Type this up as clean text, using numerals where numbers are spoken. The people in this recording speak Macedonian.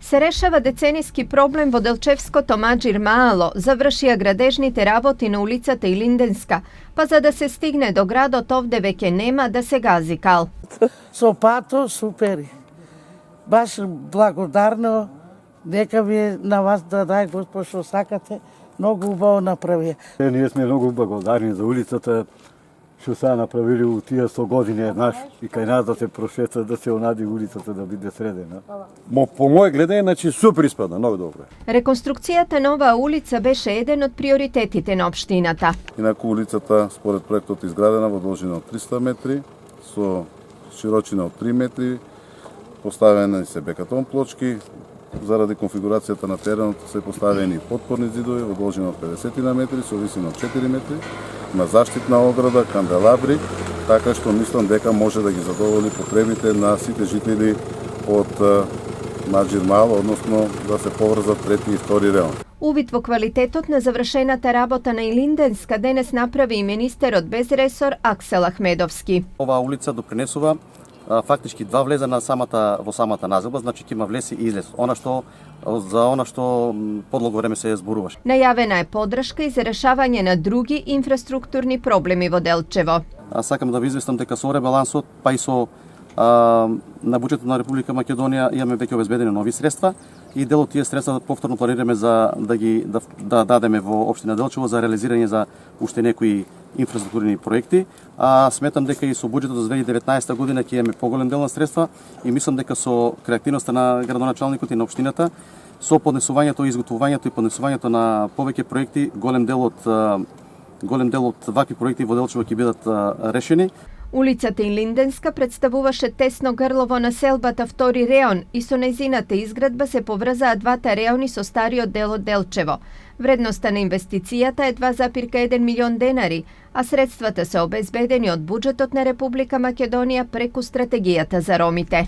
Се решава деценijski проблем во Делчевското Маđir Malo, завршија градежните работи на улицата Илинденска, па за да се стигне до градот овде веќе нема да се гази кал. Со пато супери. Баш благодарно, нека ви на вас да дај Господ што сакате, многу убаво направија. Ние сме многу благодарни за улицата, што са направили у тие 100 години, знаеш, и кај нас да се прошеца, да се онади улицата да биде средена. По моје гледање, значи супер испадна, многу добро. Реконструкцијата на оваа улица беше еден од приоритетите на општината. Инаку улицата според проектот изградена во должина од 300 метри, со широчина од 3 метри, поставени се бекатон плочки, заради конфигурацијата на теренот се поставени подпорни зидови во должина од 50 на метри, со висина од 4 метри, на заштитна ограда, канделабри, така што мислам дека може да ги задоволи потребите на сите жители од Маđir Malo, односно да се поврзат трети и втори реон. Увид во квалитетот на завршената работа на Илинденска денес направи и министерот без ресор Аксел Ахмедовски. Оваа улица допринесува фактички два влеза во самата назелба, значи ќе има влез и излез. За она што подлого време се зборуваше. Најавена е поддршка и за решавање на други инфраструктурни проблеми во Делчево. Сакам да ви известам дека со ребалансот, па и со на буџетот на Република Македонија имаме веќе обезбедени нови средства и дел од тие средства повторно планираме да дадеме во општина Делчево за реализирање за уште некои инфраструктурни проекти. Сметам дека и со буџетот за 2019 година ќе имаме поголем дел на средства и мислам дека со креативноста на градоначалникот и на општината, со поднесувањето, изготвувањето и поднесувањето на повеќе проекти, голем дел од вакви проекти во Делчево ќе бидат решени. Улицата Илинденска представуваше тесно грло во населбата втори реон и со нејзината изградба се поврзаа двата реони со стариот дел од Делчево. Вредноста на инвестицијата е 2,1 милион денари, а средствата се обезбедени од буџетот на Република Македонија преку стратегијата за ромите.